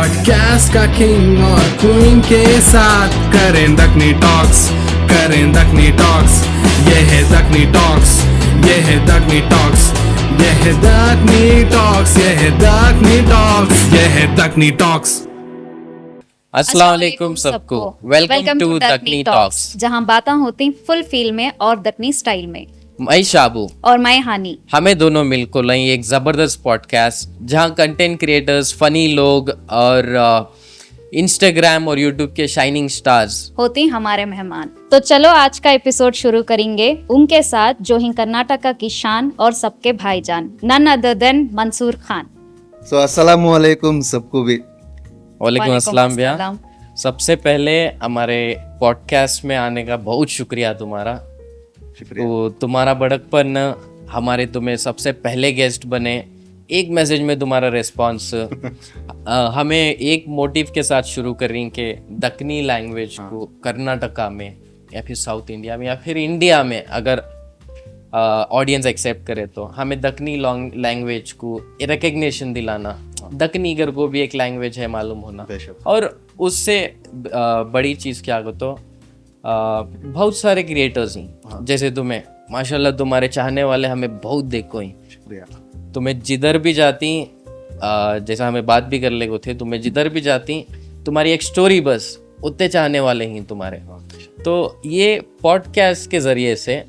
Podcast का king और queen के साथ करें दकनी टॉक्स, करें दकनी टॉक्स। ये है दकनी टॉक्स, ये है दकनी टॉक्स, ये है दकनी टॉक्स, ये है दकनी टॉक्स, ये है दकनी टॉक्स। अस्सलाम वालेकुम सबको, वेलकम टू दकनी टॉक्स, जहां बातें होती फुल फील में और दकनी स्टाइल में। मैं शाबू और मैं हानी। हमें दोनों मिलकर लाई एक ज़बरदस्त पॉडकास्ट जहां कंटेंट क्रिएटर्स, फनी लोग और इंस्टाग्राम और यूट्यूब के शाइनिंग स्टार्स होती हमारे मेहमान। तो चलो आज का एपिसोड शुरू करेंगे उनके साथ जो हैं कर्नाटका की शान और सबके भाईजान, none other than Mansoor Khan. So अस्सलाम वालेकुम सबको भी। वालेकुम अस्सलाम भैया। सबसे पहले हमारे पॉडकास्ट में आने का बहुत शुक्रिया तुम्हारा। तो तुम्हारा बड़कपन हमारे तुम्हें सबसे पहले गेस्ट बने, एक मैसेज में तुम्हारा रिस्पांस हमें एक मोटिव के साथ शुरू करें कि दक्कनी लैंग्वेज को कर्नाटका में या फिर साउथ इंडिया में या फिर इंडिया में अगर ऑडियंस एक्सेप्ट करे तो हमें दक्कनी लैंग्वेज को रिकग्निशन दिलाना, दक्कनीगर को भी एक लैंग्वेज है मालूम होना। और उससे बड़ी चीज़ क्या हो तो बहुत सारे क्रिएटर्स हैं जैसे तुम्हें, माशाल्लाह तुम्हारे चाहने वाले हमें बहुत देखो ही। तुम्हें जिधर भी जाती जैसा हमें बात भी कर ले थे, तुम्हें जिधर भी जाती तुम्हारी एक स्टोरी बस उतने चाहने वाले हैं तुम्हारे। तो ये पॉडकास्ट के ज़रिए से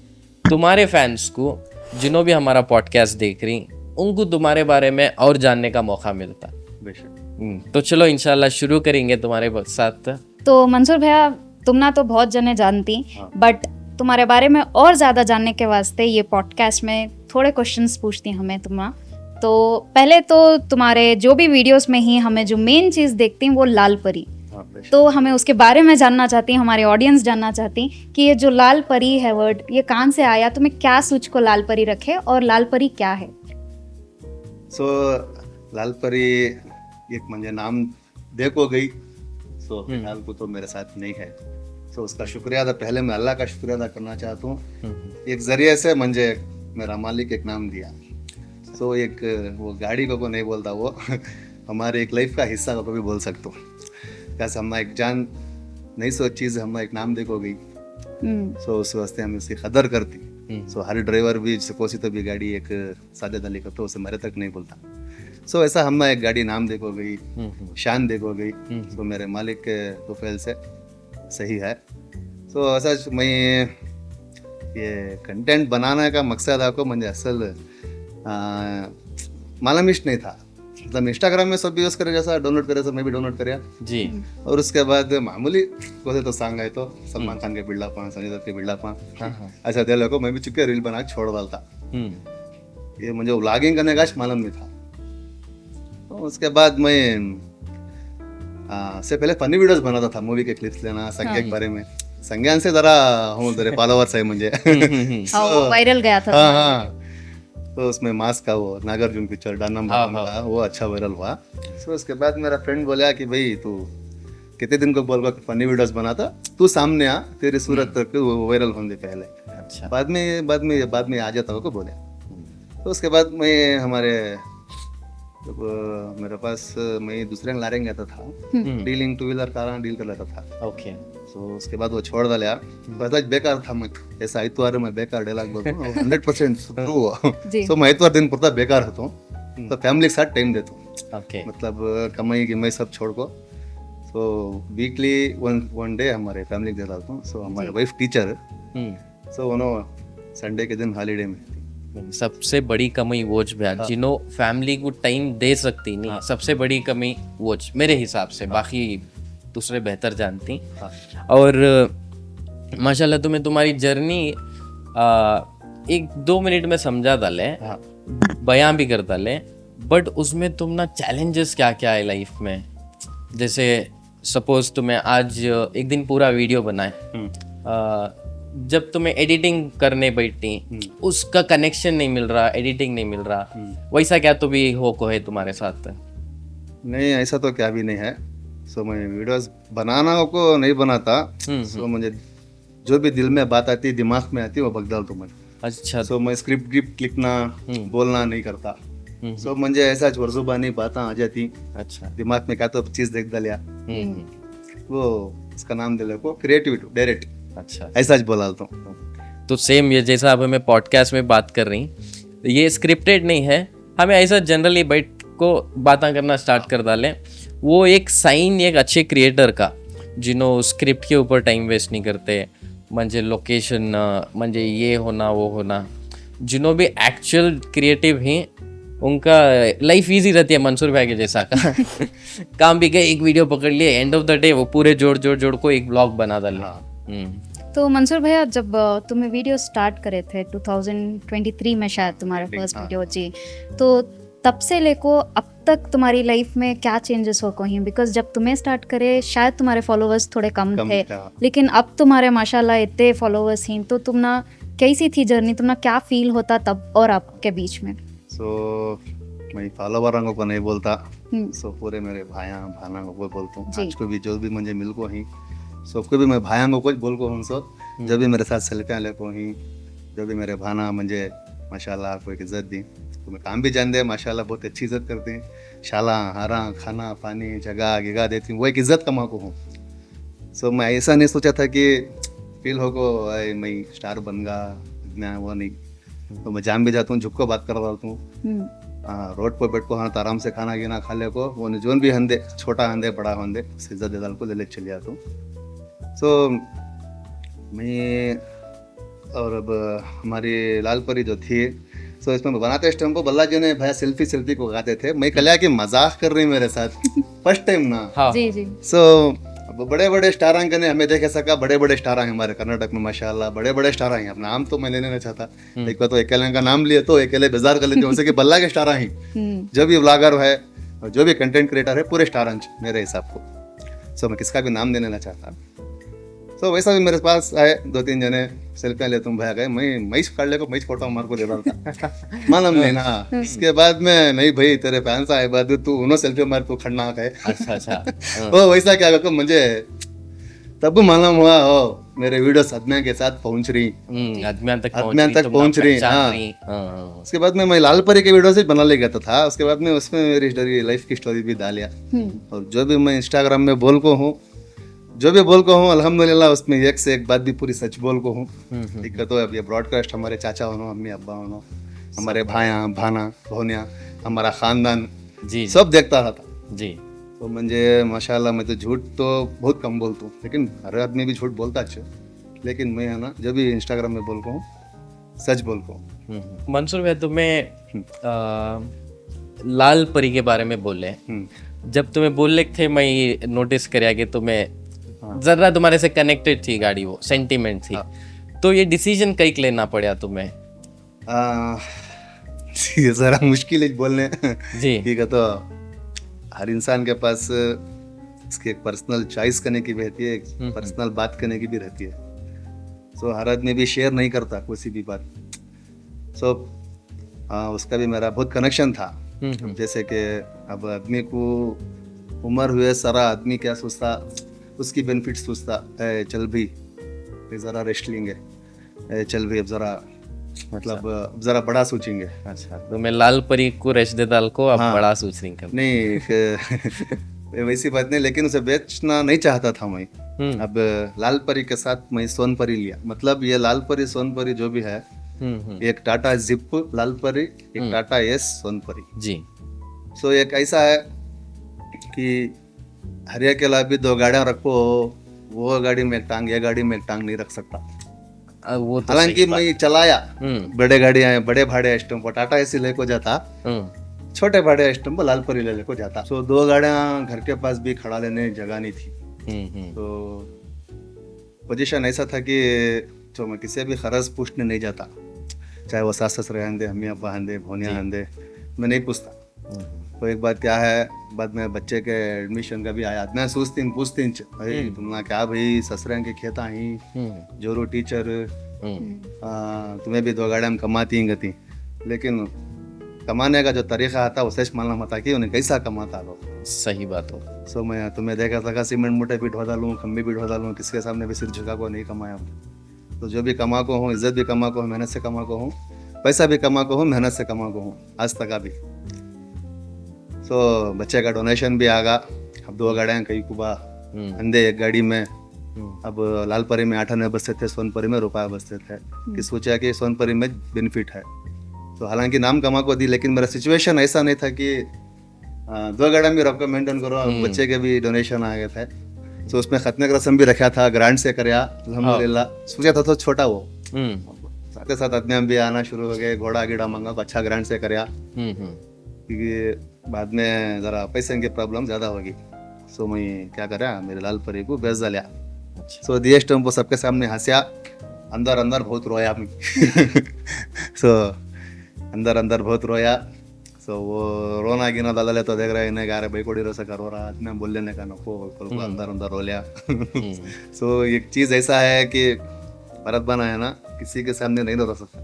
तुम्हारे फैंस को, जिन्हों भी हमारा पॉडकास्ट देख रही, उनको तुम्हारे बारे में और जानने का मौका मिलता। तो चलो इंशाल्लाह शुरू करेंगे तुम्हारे साथ। तो मंसूर भैया, तुम ना तो बहुत जने जानती, बट तुम्हारे बारे में और ज़्यादा जानने के वास्ते ये पॉडकास्ट में थोड़े क्वेश्चंस पूछती हमें तुम्हारा। तो पहले तो तुम्हारे जो भी वीडियोस में ही हमें जो मेन चीज़ देखती हैं वो लाल परी, तो हमें उसके बारे में जानना चाहती, हमारे ऑडियंस जानना चाहती कि ये जो लाल परी है वर्ड, ये कहाँ से आया, तुम्हें क्या सोच को लाल परी रखे और लाल परी क्या है? लाल परी एक म्हणजे नाम देखो गई, फिलहाल को तो मेरे साथ नहीं है। उसका शुक्रिया अदा, पहले मैं अल्लाह का शुक्रिया अदा करना चाहता हूँ। एक जरिए से मुझे मेरा मालिक एक नाम दिया। एक वो गाड़ी को नहीं बोलता, वो हमारे एक लाइफ का हिस्सा को भी बोल सकता हूँ। कैसे हम एक जान नहीं सोच चीज़ हम एक नाम देखो गई, उस वास्ते हम उसकी कदर करती। हर ड्राइवर भी कोसी तो भी गाड़ी एक सादे दली करता, उसे मेरे तक नहीं बोलता। ऐसा हम एक गाड़ी नाम देखो गई, शान देखो गई। मेरे मालिक के तोफेल से सही है। ऐसा मैं ये कंटेंट बनाने का मकसद आपको मुझे असल मालूम नहीं था। मतलब इंस्टाग्राम में सब यूज़ करे, जैसा डाउनलोड करे, सब मैं भी डाउनलोड करे जी। और उसके बाद मामूली कोसे तो सॉन्ग आए तो सलमान खान के बिल्डा पा, संजय दत्त के बिल्डा पा, ऐसा दे लोगों मैं भी चुके रील बना के छोड़ डालता। ये मुझे व्लॉगिंग करने का मालूम नहीं था। तो उसके बाद मैं से पहले फनी वीडियोस बनाता था, मूवी के क्लिप्स लेना, संज्ञा के बारे में। संज्ञान से जरा हूँ जरा फॉलोवर्स है मुझे। वायरल गया था। हाँ। तो उसमें मास्क का वो नागार्जुन पिक्चर डानम का वो अच्छा वायरल हुआ। उसके बाद मेरा फ्रेंड बोला कि भाई तू कितने दिन को बोल को फनी वीडियोस बनाता, तू सामने आ, तेरी सूरत तक वो वायरल होने पहले। अच्छा। बाद में आ जाता हो को बोले। तो उसके बाद मैं हमारे मेरे पास मैं दूसरे लारे गया था, dealing two wheeler car deal कर लेता था। ओके। उसके बाद वो छोड़ डाला, बस बेकार था। मैं ऐसा इतवार में बेकार डायलॉग बोलता हूँ, 100% ट्रू हुआ। मैं इतवार दिन पूरा बेकार होता हूँ, तो फैमिली के साथ टाइम देता हूँ। मतलब कमाई गिमाई सब छोड़ को। वीकली वन डे हमारे फैमिली के देता हूँ। हमारे वाइफ टीचर, संडे के दिन हॉलीडे में। सबसे बड़ी कमी वोच भैया, जिन्हों फैमिली को टाइम दे सकती नहीं, सबसे बड़ी कमी वोच मेरे हिसाब से। बाकी दूसरे बेहतर जानती। और माशाल्लाह तुम्हें तुम्हारी जर्नी 1-2 मिनट में समझा डाले, बयां भी कर डाले, बट उसमें तुम ना चैलेंजेस क्या क्या है लाइफ में। जैसे सपोज तुम्हें आज एक दिन पूरा वीडियो बनाए, जब तुम्हें एडिटिंग करने बैठती उसका कनेक्शन नहीं मिल रहा, एडिटिंग नहीं मिल रहा, वैसा क्या तो भी हो को है तुम्हारे साथ? नहीं, ऐसा तो क्या भी नहीं है। मैं वीडियोस बनाना को नहीं बनाता। मुझे जो भी दिल में बात आती, दिमाग में आती, वो बक डालता हूँ मैं। अच्छा। मैं स्क्रिप्ट लिखना बोलना नहीं करता। सो म्हणजे ऐसा जुबानी बातें आ जाती, अच्छा दिमाग में क्या तो चीज देख डालिया, हम्म, वो इसका नाम दिले को क्रिएटिविटी डायरेक्ट अच्छा ऐसा बोलता हूँ। तो सेम ये जैसा अब हमें पॉडकास्ट में बात कर रही ये स्क्रिप्टेड नहीं है, हमें ऐसा जनरली बैठ को बातें करना स्टार्ट कर डालें, वो एक साइन एक अच्छे क्रिएटर का जिन्हों स्क्रिप्ट के ऊपर टाइम वेस्ट नहीं करते, म्हणजे लोकेशन म्हणजे ये होना वो होना, जिन्हों भी एक्चुअल क्रिएटिव हैं उनका लाइफ इजी रहती है मंसूर भाई के जैसा का काम भी गए, एक वीडियो पकड़ लिए, एंड ऑफ द डे वो पूरे जोड़ को एक ब्लॉग बना डाले। तो मंसूर भैया, जब तुम्हें वीडियो स्टार्ट करे थे 2023 में शायद तुम्हारा फर्स्ट वीडियो जी, तो तब से लेको अब तक तुम्हारी लाइफ में क्या चेंजेस हो कहीं? बिकॉज जब तुम्हें स्टार्ट करे शायद तुम्हारे फॉलोअर्स थोड़े कम थे, लेकिन अब तुम्हारे माशाल्लाह इतने फॉलोअर्स हैं, तो तुम ना कैसी थी जर्नी, तुम ना क्या फील होता तब और अब के बीच में? सो मैं फॉलोवरों को नहीं बोलता, सो पूरे मेरे भाया भाना को बोलता हूँ, आज को भी जो भी मुझे मिल को ही सबको भी मैं भाया को कुछ बोल को हूँ, सो जब भी मेरे साथ सेल्फियाँ ले को ही, जो भी मेरे भाना मुझे माशाल्लाह कोई इज्जत दी, तो मैं काम भी जान दे माशाल्लाह बहुत अच्छी इज्जत करते हैं, शाला हारा खाना पानी जगह गिगा देती हूँ, वो एक इज्जत कमा को हूँ। सो मैं ऐसा नहीं सोचा था कि फील हो को मैं स्टार बन गा, इतना वो नहीं, तो मैं जान भी जाता हूँ, झुक को बात कर रहा हूँ, रोड पर बैठ को हाँ आराम से खाना गिना खा ले को, वो जोन भी हंदे छोटा हंदे बड़ा हंदे उसे इज्जत दे डाल को ले चले जाता हूँ। सो मैं और अब हमारी लाल परी जो थी, सो इसमें बनाते इस टाइम को बल्ला जी ने भैया सेल्फी को गाते थे, मैं कल्या की मजाक कर रही मेरे साथ फर्स्ट टाइम ना। हाँ। जी जी। सो बड़े बड़े स्टार ने हमें देखे सका, बड़े बड़े स्टार हैं हमारे कर्नाटक में माशाल्लाह, बड़े बड़े स्टार हैं, अब नाम तो मैं लेने नहीं चाहता, एक बार तो अकेले का नाम लिए तो अकेले बेजार कर लेते हैं, कि बल्ला के स्टार हैं, जो भी व्लॉगर है और जो भी कंटेंट क्रिएटर है पूरे स्टार हैं मेरे हिसाब को। सो मैं किसका भी नाम देने ना चाहता। सो वैसा भी मेरे पास आए 2-3 जने सेल्फियाँ ले, तुम भैया गए, मैं काट ले को मैं फोटो हमारे को दे रहा था मालूम नहीं ना। इसके बाद में नहीं भाई तेरे फैंस आए बाद तू उन्होंने सेल्फी मार तू खड़ना है, अच्छा वो वैसा क्या करके मुझे तब मालूम हुआ हो मेरे वीडियो आदमिया के साथ पहुंच रही, आदमियां तक पहुंच रही। हाँ, उसके बाद में मैं लाल परी के वीडियो से बना ले गया था, उसके बाद में उसमें मेरी लाइफ की स्टोरी भी डालिया, और जो भी मैं इंस्टाग्राम में बोल को हूँ, जो भी बोल को हूँ अल्हम्दुलिल्लाह उसमें एक से एक बात भी पूरी सच बोल को हूँ। दिक्कत हो अब ये ब्रॉडकास्ट हमारे चाचा हो, अम्मी अब्बा हो, हमारे भाया भाना भौनिया, हमारा खानदान जी सब देखता था जी। तो मुझे माशाल्लाह मैं तो झूठ तो बहुत कम बोलता हूँ, लेकिन हर आदमी भी झूठ बोलता अच्छा, लेकिन मैं है ना जब भी इंस्टाग्राम में बोल को हूँ सच बोल को हूँ। मंसूर भाई तुम्हें लाल परी के बारे में बोले, जब तुम्हें बोलने थे मैं नोटिस कराया कि तुम्हें जरा तुम्हारे से कनेक्टेड थी गाड़ी, वो सेंटीमेंट थी, तो ये डिसीजन कई लेना पड़ा तुम्हें? ये जरा मुश्किल है बोलने जी। ठीक है, तो हर इंसान के पास इसकी एक पर्सनल चॉइस करने की भी रहती है, एक पर्सनल बात करने की भी रहती है। सो हर आदमी भी शेयर नहीं करता कोई भी बात। सो उसका भी मेरा बहुत कनेक्शन था, जैसे कि अब आदमी को उम्र हुए सारा आदमी क्या सोचता, उसकी बेनिफिट सोचता है, चल भी ज़रा रेस्टलिंग है, चल भी अब ज़रा मतलब अब ज़रा बड़ा सोचेंगे। अच्छा, तो मैं लाल परी को रेस्ट दे डाल को अब बड़ा सोच रही हूँ। नहीं वैसी बात नहीं, लेकिन उसे बेचना नहीं चाहता था मैं। अब लाल परी के साथ मैं सोन परी लिया, मतलब ये लाल परी सोन परी जो भी है, एक टाटा जिप लाल परी, एक टाटा एस सोन परी जी। सो एक ऐसा है कि हरिया के लाभ भी 2 गाड़ियां रखो, वो गाड़ी में एक टांग, ये गाड़ी में एक टांग नहीं रख सकता। वो तो हालांकि मैं चलाया बड़े गाड़ियां हैं, बड़े भाड़े एस्टम को टाटा एसी लेको जाता, छोटे भाड़े एस्टम को लाल परी लेको जाता। सो 2 गाड़ियां घर के पास भी खड़ा लेने जगह नहीं थी, तो पोजीशन ऐसा था कि तो मैं किसी भी खरज पूछने नहीं जाता, चाहे वो सास ससुर आंदे, अम्मी अब्बा आंदे, भोनिया आंदे, मैं नहीं पूछता। तो एक बात क्या है, बाद में बच्चे के एडमिशन का भी आया, मैं पूछती भाई तुमने क्या भाई ससुर के खेता ही जोरू टीचर, तुम्हें भी 2 गाड़ियां कमाती गती, लेकिन कमाने का जो तरीका आता उसे मालूम था कि उन्हें कैसा कमाता लोग। सही बात हो। सो मैं तुम्हें देखा था सीमेंट मूटे भी ढोदा लूँ, खम्बे भी ढोदा लूँ, किसके सामने भी सिर झुका को नहीं कमाया। तो जो भी कमा को हूँ, इज्जत भी कमा को हूँ, मेहनत से कमा को हूँ, पैसा भी कमा को हूँ, मेहनत से कमा को हूँ आज तक अभी। सो बच्चे का डोनेशन भी आ गया। अब 2 गाड़ियाँ कई कुबा अंधे, एक गाड़ी में अब लालपरी में 8 आने बसते थे, सोनपरी में रुपया बसते थे कि सोचा कि सोनपरी में बेनिफिट है। तो हालांकि नाम कमा को दी, लेकिन मेरा सिचुएशन ऐसा नहीं था कि 2 गाड़ियाँ भी रख मेंटेन करो, बच्चे के भी डोनेशन आ गए थे। तो उसमें खतने का रस्म भी रखा था, ग्रांट से कराया अल्हम्दुलिल्लाह। सोचा था तो छोटा वो, साथ ही साथ आदमी भी आना शुरू हो गए, घोड़ा गिड़ा मंगा को अच्छा ग्रांट से कराया, क्योंकि बाद में ज़रा पैसे की प्रॉब्लम ज़्यादा होगी। सो मैं क्या करा, मेरे लाल परी को बेच डालिया। सो दिए स्टम्प सबके सामने हंसिया, अंदर अंदर बहुत रोया मैं। सो अंदर अंदर बहुत रोया। सो वो रोना गिना दादा तो देख रहे हैं इन्हें, गारे भाई कोड़ी रो सका रो रहा, मैं बोलने का नको, अंदर अंदर रो लिया। सो एक चीज़ ऐसा है कि भरत बना है ना, किसी के सामने नहीं रो सकता,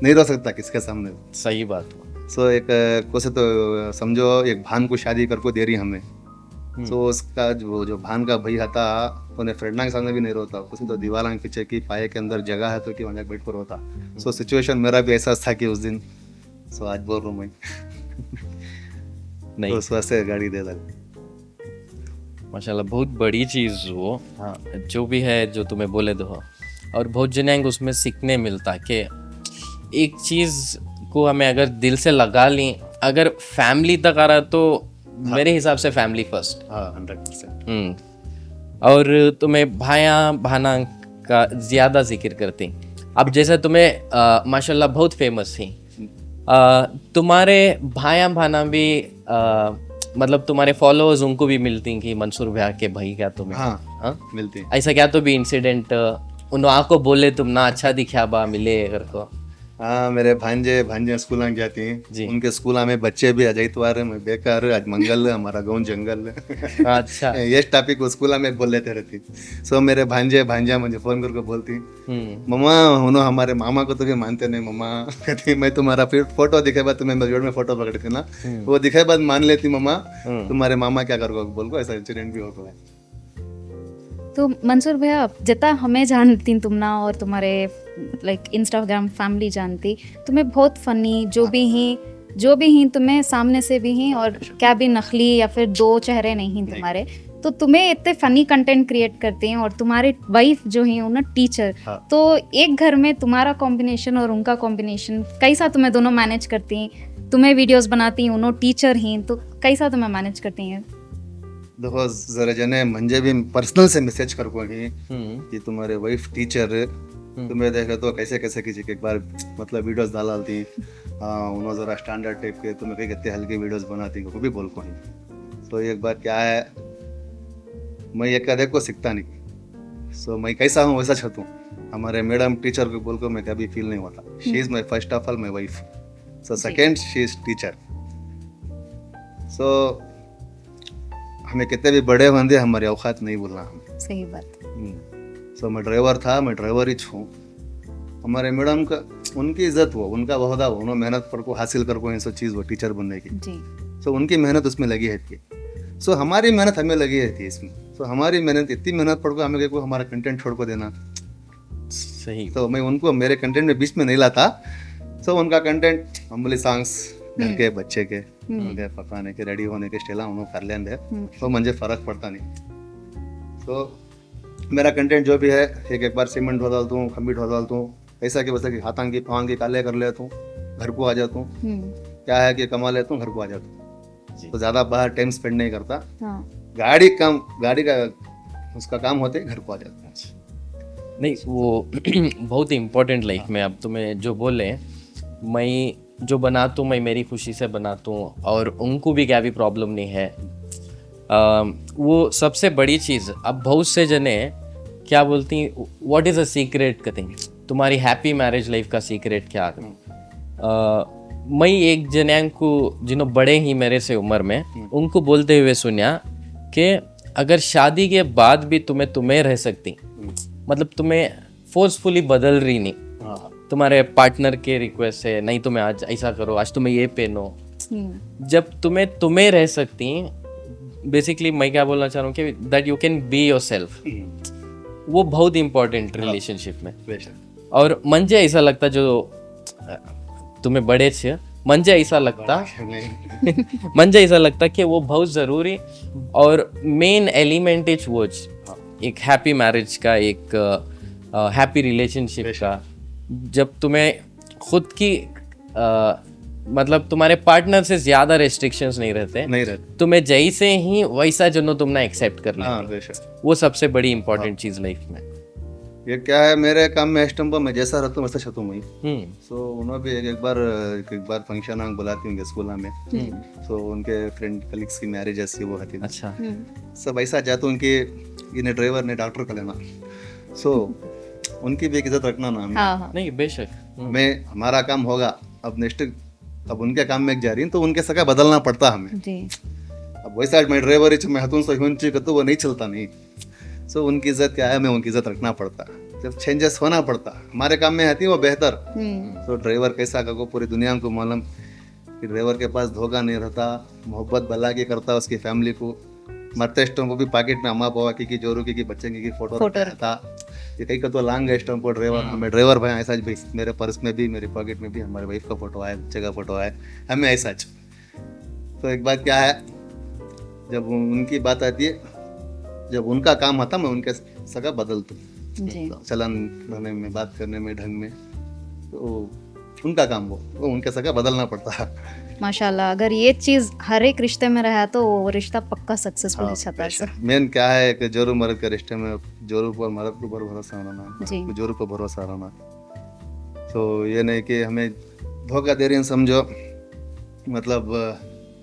नहीं रो सकता किसके सामने। सही बात। सो एक कोसे तो समझो एक भान को शादी करको दे रही हमें। सो उसका जो भान का भाई था उन्हें फ्रेंडा के सामने भी नहीं रोता, उसे तो दीवार के पीछे की पाए के अंदर जगह है तो कि वहाँ बैठ कर रोता। सो सिचुएशन मेरा भी ऐसा था कि उस दिन, सो आज बोल रहा हूँ मैं नहीं तो उस वास्ते गाड़ी दे डाली। माशाल्लाह बहुत बड़ी चीज़ वो, हाँ जो भी है जो तुम्हें बोले दो, और बहुत जने उसमें सीखने मिलता कि एक चीज़ को हमें अगर दिल से लगा लें, अगर फैमिली तक आ रहा तो मेरे हिसाब से फैमिली फर्स्ट। हाँ 100%। और तुम्हें भाया भाना का ज़्यादा जिक्र करती, अब जैसे तुम्हें माशाल्लाह बहुत फेमस थी, तुम्हारे भाया भाना भी मतलब तुम्हारे फॉलोअर्स उनको भी मिलती कि मंसूर भैया के भाई क्या तुम्हें? हाँ मिलती। ऐसा क्या तो भी इंसिडेंट उन को बोले तुम ना अच्छा दिखा बा मिले अगर को? हाँ मेरे भांजे स्कूल में जाती हैं, उनके स्कूल में बच्चे भी अजय त्वार मैं बेकार, आज मंगल हमारा गाँव जंगल। अच्छा ये टॉपिक वो स्कूल में बोल लेते रहती। सो मेरे भांजा मुझे फोन करके बोलती, मम्मा उन्होंने हमारे मामा को तो भी मानते नहीं मम्मा, कहती मैं तुम्हारा फिर फोटो दिखे बाद, तुम्हें रोड में फोटो पकड़ी थी ना, वो दिखे बाद मान लेती मम्मा तुम्हारे मामा क्या करो बोल को, ऐसा इंसिडेंट भी होता है। तो मंसूर भैया जितना हमें जानती तुम ना, और तुम्हारे लाइक इंस्टाग्राम फैमिली जानती, तुम्हें बहुत फनी जो भी ही तुम्हें सामने से भी ही, और क्या भी नकली या फिर 2 चेहरे नहीं तुम्हारे, तो तुम्हें इतने फनी कंटेंट क्रिएट करते हैं। और तुम्हारे वाइफ जो है ना टीचर, तो एक घर में तुम्हारा कॉम्बिनेशन और उनका कॉम्बिनेशन कैसा तुम्हें दोनों मैनेज करती हैं? तुम्हें वीडियोस बनाती हैं, उन्होंने टीचर हैं, तो कैसा तुम्हें मैनेज करती हैं? देखो जरा जने मंजे भी पर्सनल से मैसेज कर को कि तुम्हारे वाइफ टीचर, तुम्हें देखे तो कैसे कैसे किसी एक बार मतलब वीडियोस डालती, उन्होंने जरा स्टैंडर्ड टाइप के तुम्हें कहीं कितने हल्के वीडियोस बनाती को भी बोल को ही। तो एक बार क्या है, मैं एक देख को सीखता नहीं। सो मैं कैसा हूँ वैसा छत हूँ। हमारे मैडम टीचर को बोल को मैं कभी फील नहीं होता। She is my first of all my wife, so second she is teacher. So हमें कितने भी बड़े बंदे हमारी औकात नहीं बोलना हमें। सही बात। सो मैं ड्राइवर था, मैं ड्राइवर ही छूँ। हमारे मैडम का उनकी इज्जत हो, उनका वहदा हो, उन्होंने मेहनत पर को हासिल कर को ये सब चीज़ वो टीचर बनने की। सो उनकी मेहनत उसमें लगी है थी। सो हमारी मेहनत हमें लगी है थी इसमें। सो हमारी मेहनत इतनी मेहनत पड़ को हमें को हमारा कंटेंट छोड़ को देना सही। तो मैं उनको मेरे कंटेंट में बीच में नहीं लाता। सो उनका कंटेंट मामूली सॉन्ग्स घर के बच्चे के उनके पकाने के रेडी होने के स्टेला उन्होंने कर लेंगे, तो मुझे फर्क पड़ता नहीं। तो मेरा कंटेंट जो भी है एक बार सीमेंट ढो डालता हूँ, खम्बी ढो डालता हूँ, ऐसा कि वैसा कि हाथां की पाँव की काले कर लेता हूँ, घर को आ जाता हूँ। क्या है कि कमा लेता हूँ, घर को आ जाता हूँ। तो ज़्यादा बाहर टाइम स्पेंड नहीं करता। गाड़ी का उसका काम होते घर को आ जाता है। नहीं वो बहुत इम्पोर्टेंट लाइफ में। अब तुम्हें जो बोले, मैं जो बनाता हूँ मैं मेरी खुशी से बनाता हूँ, और उनको भी क्या भी प्रॉब्लम नहीं है। वो सबसे बड़ी चीज़। अब बहुत से जने क्या बोलती हैं, व्हाट इज़ अ सीक्रेट कथिंग, तुम्हारी हैप्पी मैरिज लाइफ का सीक्रेट क्या है? मैं एक जने को जिन्हों बड़े ही मेरे से उम्र में, उनको बोलते हुए सुना कि अगर शादी के बाद भी तुम्हें रह सकती, मतलब तुम्हें फोर्सफुली बदल रही नहीं, तुम्हारे पार्टनर के रिक्वेस्ट से, नहीं तुम्हें आज ऐसा करो, आज तुम्हें ये पहनो, जब तुम्हें रह सकती, बेसिकली मैं क्या बोलना चाह रहा हूँ कि that you can be your self, वो बहुत इंपॉर्टेंट रिलेशनशिप में। और मुझे ऐसा लगता जो तुम्हें बड़े छे मंजे ऐसा लगता कि वो बहुत जरूरी और मेन एलिमेंट इज वो एक हैप्पी मैरिज का, एक हैप्पी रिलेशनशिप का। जब तुम्हें खुद की मतलब तुम्हारे पार्टनर से ज्यादा रेस्ट्रिक्शंस नहीं रहते, तुम्हें जैसे ही वैसा जनो तुमने एक्सेप्ट कर लिया, वो सबसे बड़ी इंपॉर्टेंट चीज लाइफ में। ये क्या है, मेरे काम में स्टम्प मैं जैसा रहता हूँ वैसा छतू मैं। सो उन्होंने भी एक बार फंक्शन आंग बुलाती हूँ स्कूल में। सो उनके फ्रेंड कलीग्स की मैरिज ऐसी वो होती है। अच्छा। सब ऐसा चाहते उनके इन्हें ड्राइवर ने डॉक्टर का लेना। सो उनकी भी एक इज्जत रखना ना। हाँ। नहीं बेशक, मैं हमारा काम होगा, अब नेक्स्ट अब उनके काम में जा रही तो उनके सका बदलना पड़ता हमें। अब वैसा मैं ड्राइवर ही मैं हतून से तो वो नहीं चलता नहीं। सो उनकी इज्जत क्या है, मैं उनकी इज्जत रखना पड़ता, जब चेंजेस होना पड़ता हमारे काम में आती है वो बेहतर। तो ड्राइवर कैसा को पूरी दुनिया को मालूम कि ड्राइवर के पास धोखा नहीं रहता, मोहब्बत भला की करता उसकी फैमिली को। मरते स्टम्प को भी पॉकेट में अम्मा बाबा की जोरू की बच्चे की फोटो था। ये कहीं का तो लांग है स्टम्प ड्राइवर, हमें ड्राइवर भाई ऐसा भाई मेरे पर्स में भी मेरी पॉकेट में भी हमारे वाइफ का फोटो आया, बच्चे का फोटो आया, हमें ऐसा। तो एक बात क्या है, जब उनकी बात आती है, जब उनका काम आता मैं उनके सगा बदलता हूँ, चलन रहने में, बात करने में, ढंग में। तो उनका काम वो उनके सगा बदलना पड़ता है। माशाल्लाह, अगर ये चीज हर एक रिश्ते में रहा तो वो रिश्ता पक्का सक्सेसफुल हो जाता है। मेन क्या है कि जोरू मर्द के रिश्ते में जोरू पर मर्द को भरोसा रहना, जोरू पर भरोसा रहना। तो ये नहीं कि हमें धोखा दे रही हैं समझो, मतलब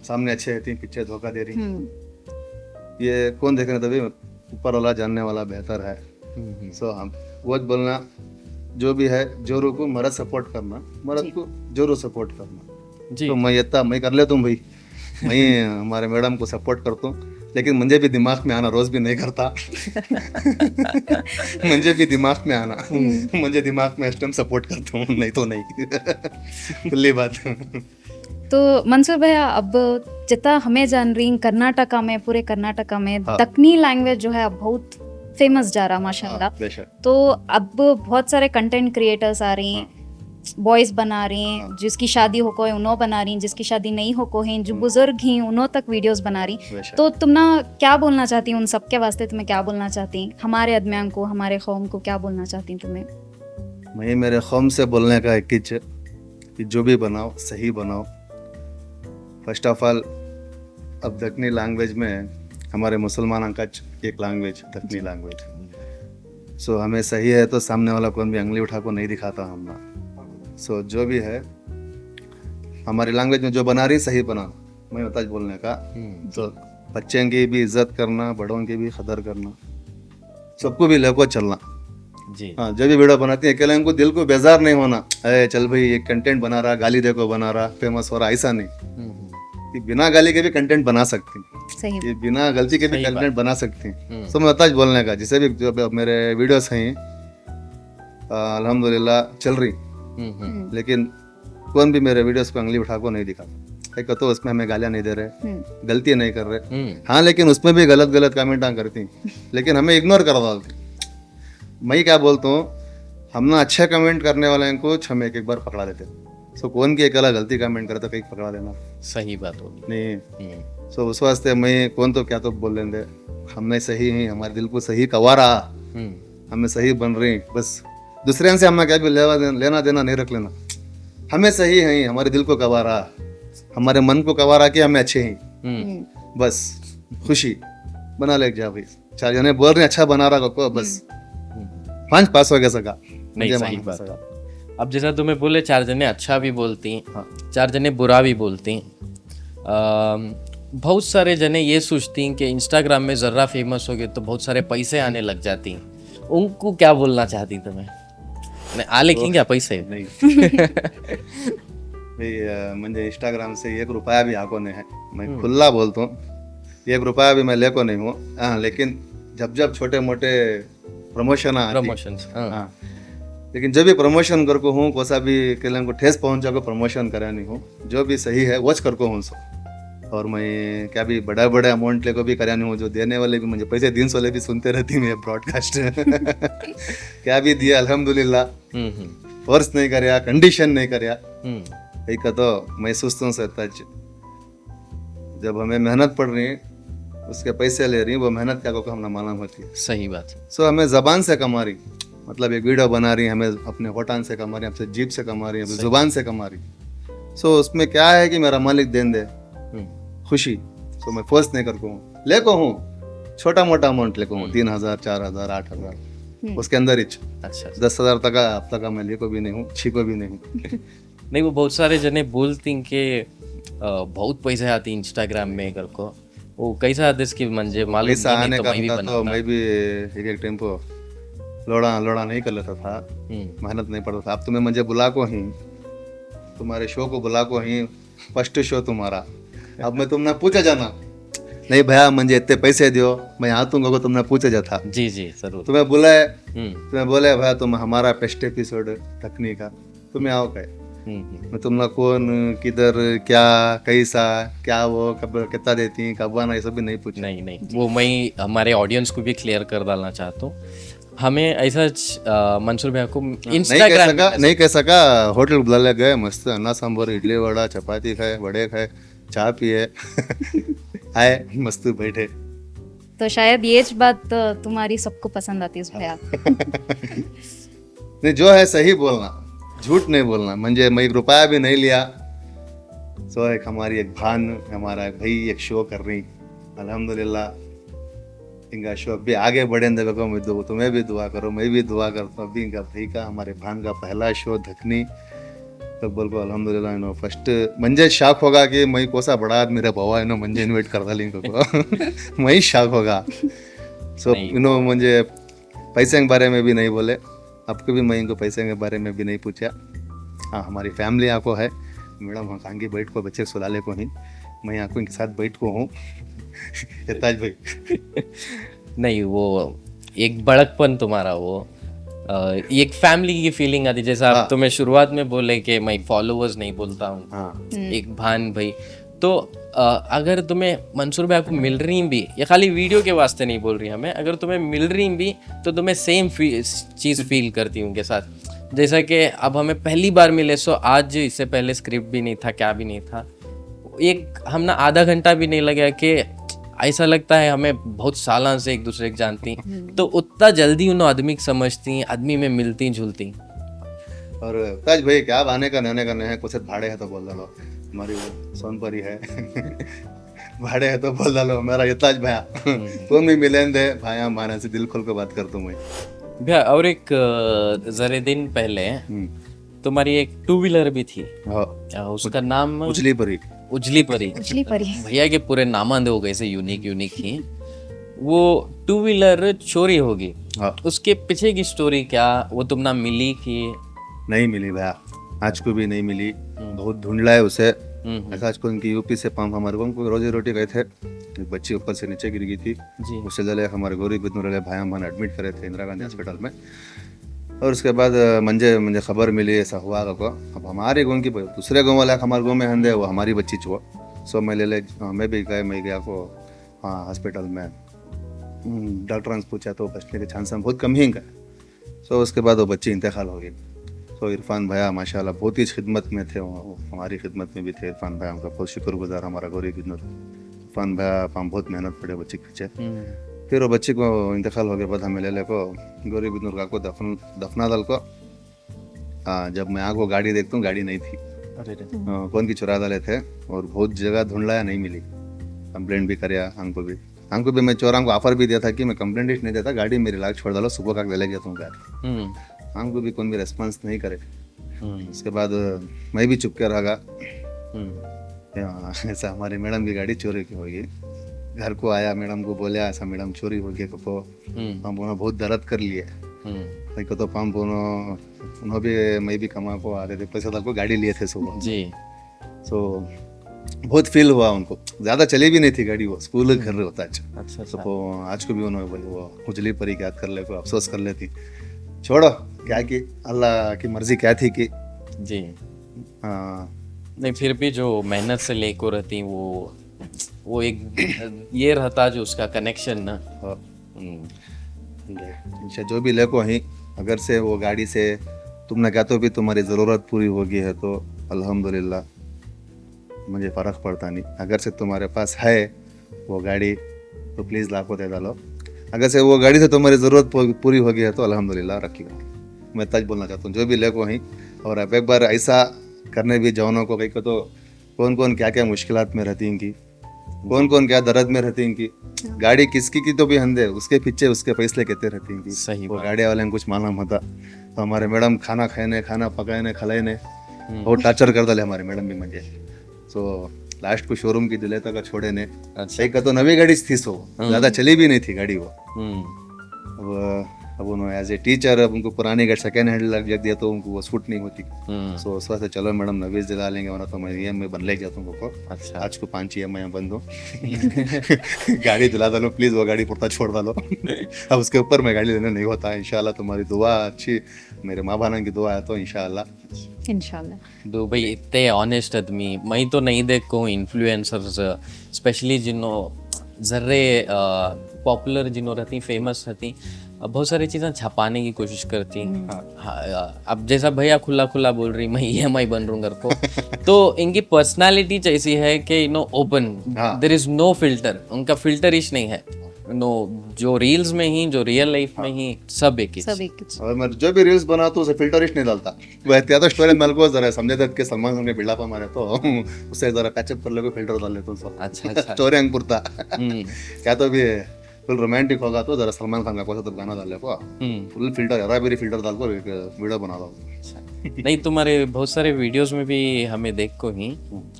सामने अच्छे रहती पीछे धोखा दे रही, ये कौन देखने, तभी ऊपर वाला जानने वाला बेहतर है। सो हम वो बोलना जो भी है, जोरू को मर्द सपोर्ट करना, मर्द को जोरू सपोर्ट करना। तो मैं कर लेता हूँ भाई, मैं हमारे मैडम को सपोर्ट करता हूँ, लेकिन मुझे भी दिमाग में आना, रोज भी नहीं करता। मुझे भी दिमाग में आना, मुझे दिमाग में इस टाइम सपोर्ट करता हूँ, नहीं तो नहीं। खुली बात। तो मंसूर भैया, अब जितना हमें जान रही कर्नाटका में, पूरे कर्नाटका में दक्कनी लैंग्वेज जो है अब बहुत फेमस जा रहा माशाल्लाह। तो अब बहुत सारे कंटेंट क्रिएटर्स आ रही हैं, बॉयज बना रही हैं, जिसकी शादी हो को है उन्हों बना रही हैं, जिसकी शादी नहीं हो को है, जो बुजुर्ग हैं उन्हों तक वीडियोस बना रही। तो तुम ना क्या बोलना चाहती उन सबके वास्ते, तुम्हें क्या बोलना चाहती, हमारे अदमियान को, हमारे कौम को क्या बोलना चाहती तुम्हें? मैं मेरे कौम से बोलने का एक चीज कि जो भी बनाओ सही बनाओ। फर्स्ट ऑफ ऑल, अब दक्कनी लैंग्वेज में हमारे मुसलमानों का एक लैंग्वेज दक्कनी लैंग्वेज। सो हमें सही है तो सामने वाला कौन भी उंगली उठा को नहीं दिखाता हम। सो जो भी है हमारी लैंग्वेज में जो बना रही सही बना, मैं बता बोलने का। तो बच्चों की भी इज्जत करना, बड़ों की भी कदर करना, सबको भी लेको चलना जी। हाँ, जब भी वीडियो बनाती है अकेले इनको दिल को बेजार नहीं होना, अरे चल भाई ये कंटेंट बना रहा, गाली देखो बना रहा, फेमस हो रहा, ऐसा नहीं। ये बिना गाली के भी कंटेंट बना सकती हैं, ये बिना गलती के भी कंटेंट बना सकती हैं। तो मैं बता बोलने का, जिसे भी जो मेरे वीडियोस हैं अल्हम्दुलिल्लाह चल रही, लेकिन कौन भी मेरे वीडियोस पे उंगली उठा को नहीं दिखाता। एक तो उसमें हमें गालियां नहीं दे रहे, गलती नहीं कर रहे। हाँ, लेकिन उसमें भी गलत कमेंट करती, लेकिन हमें इग्नोर कर डालती। मैं क्या बोलता हूँ, हम ना अच्छे कमेंट करने वाले को हम एक बार पकड़ा देते। सो कौन की एक गलती कमेंट करे तो कहीं पकड़ा देना सही बात होगी नहीं। सो उस वास्ते मैं कौन तो क्या तो बोल लेंगे, हमने सही ही, हमारे दिल को सही कवा रहा, हमें सही बन रही, बस दूसरे से हमें क्या भी लेना देना नहीं रख लेना। हमें सही है, हमारे दिल को कवा रहा, हमारे मन को कवा रहा कि हमें अच्छे हैं, बस खुशी बना ले जा भाई। 4 जने बोल रहे अच्छा बना रहा को, बस 5 पास हो गया सका नहीं। सही बात। अब जैसा तुम्हें बोले 4 जने अच्छा भी बोलती, 4 जने बुरा भी बोलती। बहुत सारे जने ये सोचती कि इंस्टाग्राम में जर्रा फेमस हो गए तो बहुत सारे पैसे आने लग जाती, उनको क्या बोलना चाहती तुम्हें? आले की क्या पैसे नहीं भाई, मुझे इंस्टाग्राम से 1 रुपया भी आको नहीं है, मैं खुला बोलता हूँ, 1 रुपया भी मैं लेको नहीं हूँ। हाँ, लेकिन जब छोटे मोटे प्रमोशन हाँ, लेकिन जब भी प्रमोशन कर को हूँ, कोसा भी केलन को ठेस पहुँचा को प्रमोशन करानी हूँ, जो भी सही है वॉच कर को हूँ। सो और मैं क्या भी बड़े अमाउंट ले को भी करानी हूँ, जो देने वाले भी मुझे पैसे 300 वाले भी सुनते रहती मैं ब्रॉडकास्ट क्या भी दिया अल्हम्दुलिल्लाह। फोर्स नहीं करया कंडीशन नहीं करया हम्म कहीं का तो महसूस तो सकता है जब हमें मेहनत पड़ रही है उसके पैसे ले रही वो मेहनत क्या को हमने मालूम होती है सही बात सो हमें जबान से कमा रही मतलब एक वीडियो बना रही हमें अपने होटान से कमा रही हमसे जीप से कमा रही है जुबान से कमा रही सो उसमें क्या है कि मेरा मालिक देन दे खुशी सो मैं फोर्स नहीं करता हूँ लेको हूँ छोटा मोटा अमाउंट लेको हूँ 3,000 4,000 8,000 उसके अंदर ही अच्छा 10,000 तक का अब तक का मैं लेको भी नहीं हूँ छीको भी नहीं हूँ नहीं वो बहुत सारे जने बोलती कि बहुत पैसे आती इंस्टाग्राम में कर को वो कैसा आते इसकी मंजे मालूम पैसा नहीं आने तो का मैं भी था तो बनाता मैं भी एक टेम्पो लोड़ा लोड़ा नहीं कर लेता था मेहनत नहीं पड़ता था अब तुम्हें मुझे बुला को ही तुम्हारे शो को बुला को ही फर्स्ट शो तुम्हारा अब मैं तुमने पूछा जाना नहीं भैया मुझे इतने पैसे दियो मैं आतूंगा को तुमने पूछा जाता जी जी जरूर तुम्हें बुलाए हम्म तुम्हें बोले भैया तुम हमारा बेस्ट एपिसोड तकनी का तुम्हें आओ कहे मैं तुमने कौन किधर क्या कैसा क्या वो कब कितना देती कब आना ये सब भी नहीं पूछा नहीं नहीं वो मैं हमारे ऑडियंस को भी क्लियर कर डालना चाहता हूँ हमें ऐसा मंसूर भैया को इंस्टाग्राम नहीं कह सका होटल बुला गए मस्त अन्ना सांभर इडली वड़ा चपाती खाए वड़े खाए चाय पिए आए मस्त बैठे तो शायद ये बात तुम्हारी सबको पसंद आती है उस भैया नहीं जो है सही बोलना झूठ नहीं बोलना म्हणजे मैं 1 रुपया भी नहीं लिया सो एक हमारी एक भान हमारा भाई एक शो कर रही अल्हम्दुलिल्लाह इनका शो अभी आगे बढ़े देखो मैं तुम्हें भी दुआ करो मैं भी दुआ करता हूँ अभी इनका भाई का हमारे भान का पहला शो धकनी तो बोल को अल्हम्दुलिल्लाह इन्हों फर्स्ट मंजे शॉक होगा कि मैं कोसा बड़ा आदमी रे भवा इन्हों मंजे इन्वाइट कर डाली इनको मैं ही शॉक होगा सो इन्हों मुझे पैसे के बारे में भी नहीं बोले आपको भी मैं इनको पैसे के बारे में भी नहीं पूछा हाँ हमारी फैमिली आपको है मैडम हम कांगी बैठ को बच्चे सुलाले को ही मैं आपको इनके साथ बैठ को हूँ ताज भाई नहीं वो एक बड़कपन तुम्हारा वो एक फैमिली की फीलिंग आती जैसा आप तुम्हें शुरुआत में बोले कि मैं फॉलोवर्स नहीं बोलता हूँ हाँ एक भान भाई तो अगर तुम्हें मंसूर भाई को मिल रही भी या खाली वीडियो के वास्ते नहीं बोल रही हमें अगर तुम्हें मिल रही भी तो तुम्हें सेम चीज़ फील करती हूँ उनके साथ जैसा कि अब हमें पहली बार मिले सो आज इससे पहले स्क्रिप्ट भी नहीं था क्या भी नहीं था एक हम ना आधा घंटा भी नहीं लगा कि ऐसा लगता है हमें बहुत सालों से एक दूसरे को जानती तो उतना जल्दी उन आदमी को समझती आदमी में मिलती जुलती और ताज भाई क्या आने का नहने का है कुछ भाड़े है तो बोल डालो हमारी वो सोनपरी है भाड़े है तो बोल डालो मेरा ये ताज भैया तुम भी मिलें दे भाया माना से दिल खोल के बात कर दूं मैं भैया और एक जरे दिन पहले तुम्हारी एक 2 व्हीलर भी थी उसका नाम उजली परी उजली परी उजली परी भैया के पूरे नाम हो गए यूनिक यूनिक ही वो 2 व्हीलर चोरी होगी उसके पीछे की स्टोरी क्या वो तुम ना मिली कि नहीं मिली भैया आज को भी नहीं मिली बहुत ढूंढला है उसे ऐसा आज को इनकी यूपी से पंप हमारे को उनको रोजी रोटी गए थे एक बच्ची ऊपर से नीचे गिर गई थी उससे जले हमारे गौरी बिदनूर भाई हमारे एडमिट करे थे इंदिरा गांधी हॉस्पिटल में और उसके बाद मुझे खबर मिली ऐसा हुआ को अब हमारे गाँव की दूसरे गाँव वाला हमारे गाँव में हंदे वो हमारी बच्ची छुआ सो मैं ले मैं भी गए मैं गया को हाँ हॉस्पिटल में डॉक्टर ने पूछा तो बचने के चांस बहुत कम ही गए सो उसके बाद वो बच्ची इंतकाल हो गई तो इरफान भैया माशाल्लाह बहुत ही खिदमत में थे वो हमारी खिदमत में भी थे इरफान भैया उनका बहुत शुक्रगुजार हमारा गौरी बिदनूर इरफान भैया हम बहुत मेहनत पड़े बच्ची के पीछे फिर वो बच्ची को इंतकाल हो गया बाद हमें ले को गौरी बिदनूर का को दफना दल को जब मैं आगे गाड़ी देखता हूँ गाड़ी नहीं थी कौन की चुरा डाले थे और बहुत जगह ढूंढलाया नहीं मिली कंप्लेंट भी कराया हमको भी मैं चोरा को ऑफर भी दिया था कि मैं कंप्लेंट ही नहीं देता गाड़ी मेरी लाख छोड़ डालो सुबह का ले गया तुम गाड़ी हमको भी कोई भी रेस्पॉन्स नहीं करे उसके बाद मैं भी चुप के रहा ऐसा हमारी मैडम की गाड़ी चोरी की होगी घर को आया मैडम को बोला ऐसा मैडम चोरी हो गई को हम बहुत दर्द कर लिए को तो पंप उन्होंने भी मैं भी कमा को आ रहे थे पैसा को गाड़ी लिए थे सुबह जी सो बहुत फील हुआ उनको ज्यादा चली भी नहीं थी गाड़ी वो स्कूल घर रहे होता अच्छा तो आज को भी उन्होंने वो उजली परी याद कर ले को अफसोस कर लेती छोड़ो क्या की अल्लाह की मर्जी क्या थी कि जी नहीं फिर भी जो मेहनत से लेको रहती वो एक ये रहता जो उसका कनेक्शन ना जो भी लेको ही अगर से वो गाड़ी से तुमने कहा तो भी तुम्हारी ज़रूरत पूरी होगी है तो अल्हम्दुलिल्लाह, मुझे फ़र्क पड़ता नहीं। अगर से तुम्हारे पास है वो गाड़ी तो प्लीज़ लाखों दे डालो, अगर से वो गाड़ी से तुम्हारी ज़रूरत पूरी होगी है तो अल्हम्दुलिल्लाह रखिएगा। मैं तज बोलना चाहता हूँ जो भी लेको ही। और अब एक बार ऐसा करने भी जवानों को कहीं को तो कौन कौन क्या क्या मुश्किलात में रहती इनकी, कौन कौन क्या दर्द में रहती इनकी, गाड़ी किसकी की तो भी हंदे उसके पीछे उसके पैसे कहते रहती इनकी। सही वो बात। गाड़ी वाले को कुछ मालूम होता तो हमारे मैडम खाना खाने खाना पकाने खलाने बहुत टार्चर कर डाले हमारे मैडम भी मुझे। सो लास्ट को शोरूम की दिले तक छोड़े ने। अच्छा। एक तो नवी गाड़ी थी, सो ज़्यादा चली भी नहीं थी गाड़ी वो। हम्म अब उन्होंने एज ए टीचर अब उनको पुरानी गाड़ी सेकेंड हैंड लग दिया तो उनको वो सूट नहीं होती। सो उस वजह से चलो मैडम नवीस दिला लेंगे, वरना तो मैं EMI बन ले जाता हूँ को। अच्छा। आज को 5 EMI बंद हो गाड़ी दिला डालो प्लीज, वो गाड़ी पुरता छोड़ डालो अब उसके ऊपर मैं गाड़ी लेने नहीं होता। इंशाल्लाह तुम्हारी दुआ अच्छी, मेरे माँ बाना की दुआ है तो इंशाल्लाह। इंशाल्लाह। दो भाई इतने ऑनेस्ट आदमी मैं तो नहीं देखो इन्फ्लुएंसर्स, स्पेशली जिन्हों जर्रे पॉपुलर जिन्हों रहती फेमस रहती, बहुत सारी चीज़ें छपाने की कोशिश करती। हाँ, अब जैसा भैया खुला खुला बोल रही मैं EMI बन रहा हूँ घर को तो इनकी पर्सनालिटी ऐसी है कि open, there is no filter, उनका फिल्टर इश नहीं है। नो, जो रील्स में ही जो रियल लाइफ में ही सब एक ही। सब एक और मैं जो भी रील्स बनाता हूँ उसे फिल्टर नहीं डालता। वह तो स्टोरी मेरे को जरा समझे दत्त के सलमान खान के बिल्डअप हमारे तो उसे जरा पैचअप कर ले फिल्टर डाल लेता हूँ। अच्छा स्टोरी अंग पुरता क्या तो भी फुल रोमांटिक होगा तो जरा सलमान खान का कोई तो गाना डाले को फुल फिल्टर ज़्यादा भी फिल्टर डाल को वीडियो बना रहा हूँ। नहीं, तुम्हारे बहुत सारे वीडियोस में भी हमें देख को ही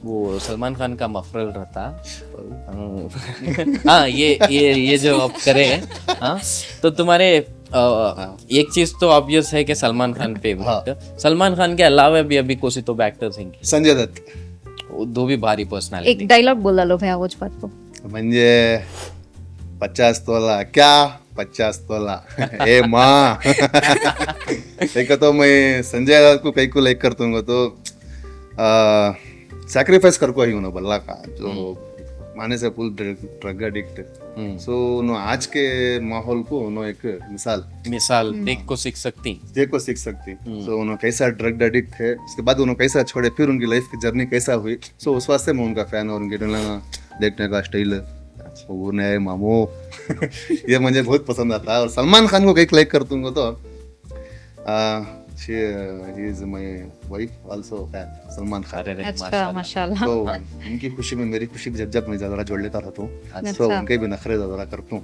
वो सलमान खान का मफरल रहता। हाँ, ये जो आप करे हैं, हाँ, तो तुम्हारे एक चीज तो ऑब्वियस है कि सलमान खान फेवरेट। सलमान खान के अलावा भी अभी कोई तो एक्टर्स हैं, संजय दत्त, वो दो भी भारी पर्सनालिटी। एक डायलॉग बोला लो भैया उस बात को। म्हणजे 50 तोला क्या 50 तोला ए माँ एक तो मैं संजय दत्त को कई को लाइक करता हूँ तो सैक्रिफाइस कर को ही उन्होंने बल्ला का जो माने से फुल ड्रग एडिक्ट। सो उन्होंने आज के माहौल को उन्होंने एक मिसाल देख को सीख सकती। सो उन्होंने कैसा ड्रग एडिक्ट थे, उसके बाद उन्होंने कैसा छोड़े, फिर उनकी लाइफ की जर्नी कैसा हुई। सो उस वास्ते मैं उनका फैन और उनके देखने का स्टाइल मामू ये मुझे बहुत पसंद आता है। और सलमान खान को कई लाइक करता हूँ तो she is my wife also fan Salman Khan. अच्छा, माशाल्लाह। तो उनकी खुशी में मेरी खुशी जब जब मैं ज़रा जोड़ लेता रहता हूँ तो उनके भी नखरे ज़रा करता हूँ।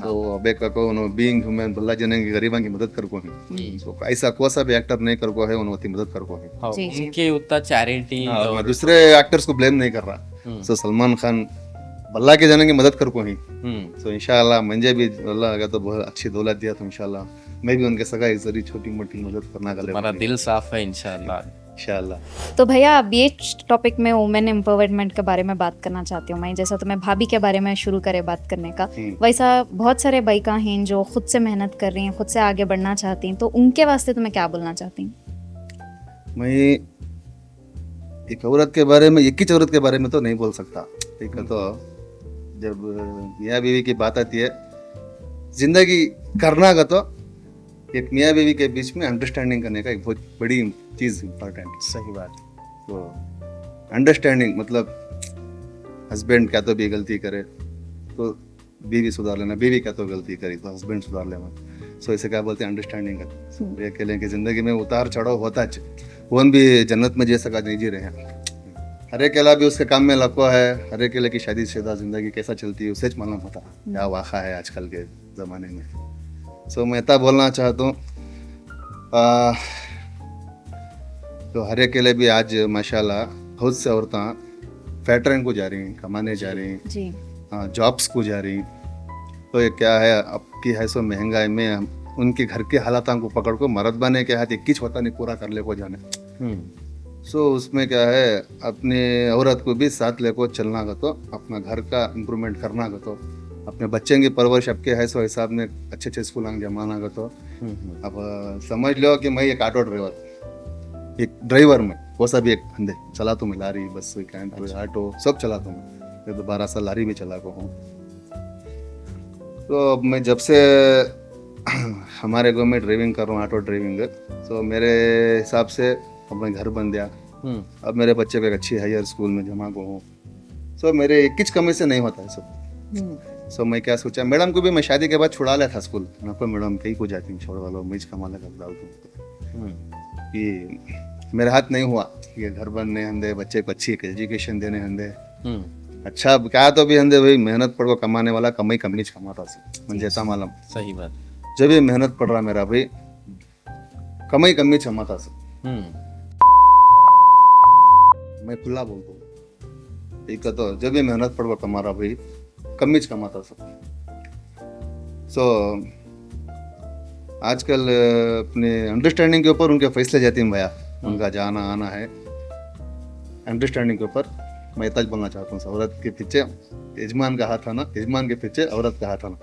तो अबे को उन्होंने बीइंग ह्यूमन बल्ला जने की गरीबा की मदद कर को है। तो ऐसा कोई सा भी एक्टर नहीं कर को है उन्होंने मदद कर को है। उनके उतना चैरिटी मैं दूसरे एक्टर्स को ब्लेम नहीं कर रहा। सो सलमान खान बल्ला के जाने की मदद कर को ही। तो इंशाल्लाह मुझे भी अल्लाह का तो बहुत अच्छी दौलत दिया तो इंशाल्लाह मैं भी उनके सगा जरी छोटी मोटी मदद करना का हमारा दिल साफ है इंशाल्लाह। तो भैया अब ये टॉपिक में वुमेन एम्पावरमेंट के बारे में बात करना चाहती हूँ मैं। जैसा तुम्हें भाभी के बारे में शुरू करे बात करने का, वैसा बहुत सारे बाइका हैं जो खुद से मेहनत कर रही हैं, खुद से आगे बढ़ना चाहती हैं, तो उनके वास्ते तुम्हें क्या बोलना चाहती हूँ? मैं एक औरत के बारे में, एक ही औरत के बारे में तो नहीं बोल सकता। ठीक है, तो जब मियाँ बीवी की बात आती है जिंदगी करना का तो एक मियाँ बीवी के बीच में अंडरस्टैंडिंग करने का एक बहुत बड़ी चीज़ इम्पोर्टेंट। सही बात। तो अंडरस्टैंडिंग मतलब हस्बैंड क्या तो भी गलती करे तो बीवी सुधार लेना, बीवी क्या तो गलती करी तो हस्बैंड सुधार लेना। सो इसे क्या बोलते हैं अंडरस्टैंडिंग का। ये कहलें कि ज़िंदगी में उतार चढ़ाव होता है, वो भी जन्नत में जैसा का नहीं जी रहे हैं। हर एक अला भी उसके काम में लको है, हर एक अला की शादीशुदा ज़िंदगी कैसा चलती है उसे मालूम होता क्या वाक़ा है आजकल के ज़माने में। सो मैं इतना बोलना चाहता हूँ तो हर एक अला भी आज माशाल्लाह बहुत से औरतें फैक्ट्रियों को जा रही हैं, कमाने जा रही हैं, जॉब्स को जा रही। तो ये क्या है अब की है सो महंगाई में उनके घर के हालातों को पकड़ को मर्द बने के हाथ 21 होता नहीं पूरा कर ले को जाने। सो उसमें क्या है अपने औरत को भी साथ लेको चलना का तो अपना घर का इम्प्रूवमेंट करना का तो अपने बच्चे की परवरिश आपके है सो हिसाब में अच्छे स्कूल जमाना का तो अब समझ लो कि मैं एक ऑटो ड्राइवर, एक ड्राइवर में वो सब एक धंधे चला तो मैं लारी बस ऑटो सब चला तो मैं तो 12 साल लारी भी चला को हूँ। तो अब मैं जब से हमारे गाँव में ड्राइविंग कर रहा हूँ, ऑटो ड्राइविंग। सो मेरे हिसाब से अब मैं घर बन गया। अब मेरे बच्चे को एक अच्छी हायर स्कूल में जमा को हूँ। सो मेरे किच कमी से नहीं होता है सब। सो मैं क्या सोचा, मैडम को भी मैं शादी के बाद छुड़ा लिया था स्कूल। मैडम कहीं को जाती हूँ, छोड़ वालों मैं कमा लगा कि मेरे हाथ नहीं हुआ ये घर बनने हंदे, बच्चे को अच्छी एजुकेशन देने हंदे। अच्छा क्या तो भी हंदे भाई, मेहनत पड़ को कमाने वाला कमाई कमी कमाता से मुझे ऐसा मालूम। सही बात। जब ये मेहनत पड़ रहा मेरा भाई, कमाई कमी कमाता से। मैं खुला बोलता हूँ, एक तो जब ये मेहनत पड़ को कमा रहा भाई, कमी कमाता से। सो आजकल अपने अंडरस्टैंडिंग के ऊपर उनके फैसले जाती हैं भैया, उनका जाना आना है अंडरस्टैंडिंग के ऊपर। मैं इतना बोलना चाहता हूँ, औरत के पीछे यजमान का हाथ है ना, यजमान के पीछे औरत का हाथ है ना।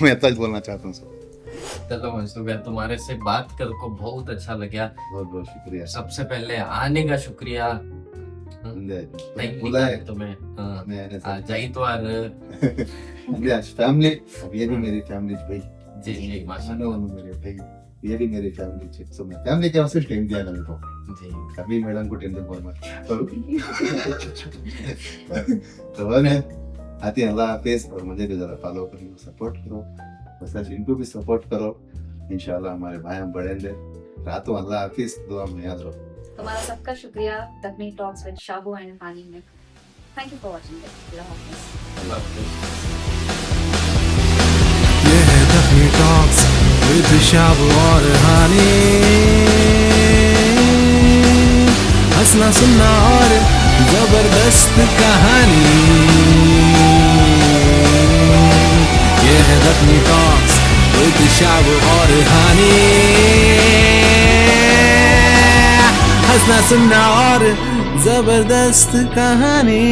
मैं इतना बोलना चाहता हूँ सर। चलो मनसूर भैया, तुम्हारे से बात कर को बहुत अच्छा लगा। बहुत बहुत शुक्रिया। सबसे पहले आने का शुक्रिया। तुम्हें जाई तो फैमिली, ये भी मेरी फैमिली भाई। जी जी माशाल्लाह। मेरे भाई ये भी मेरी फैमिली है। सो मैं फैमिली के वास्ते टाइम दिया मेरे को। जी कभी मैडम को टेंशन बोल मत। तो बने आती अल्लाह हाफिज। और मुझे भी जरा फॉलो करो, सपोर्ट करो, बस इनको भी सपोर्ट करो। इंशाल्लाह हमारे भाई हम बढ़ेंगे। रातों अल्लाह हाफिज, दुआ में याद रहो। तुम्हारा सबका शुक्रिया Dakhni talks with Shabu and Hani में। Thank you for watching. अल्लाह हाफिज। ये है दखनी टॉक्स विद शाबू और हानी। हंसना सुनना और जबरदस्त कहानी। ये है दखनी टॉक्स विद शाबू और हानी। हंसना सुनना और जबरदस्त कहानी।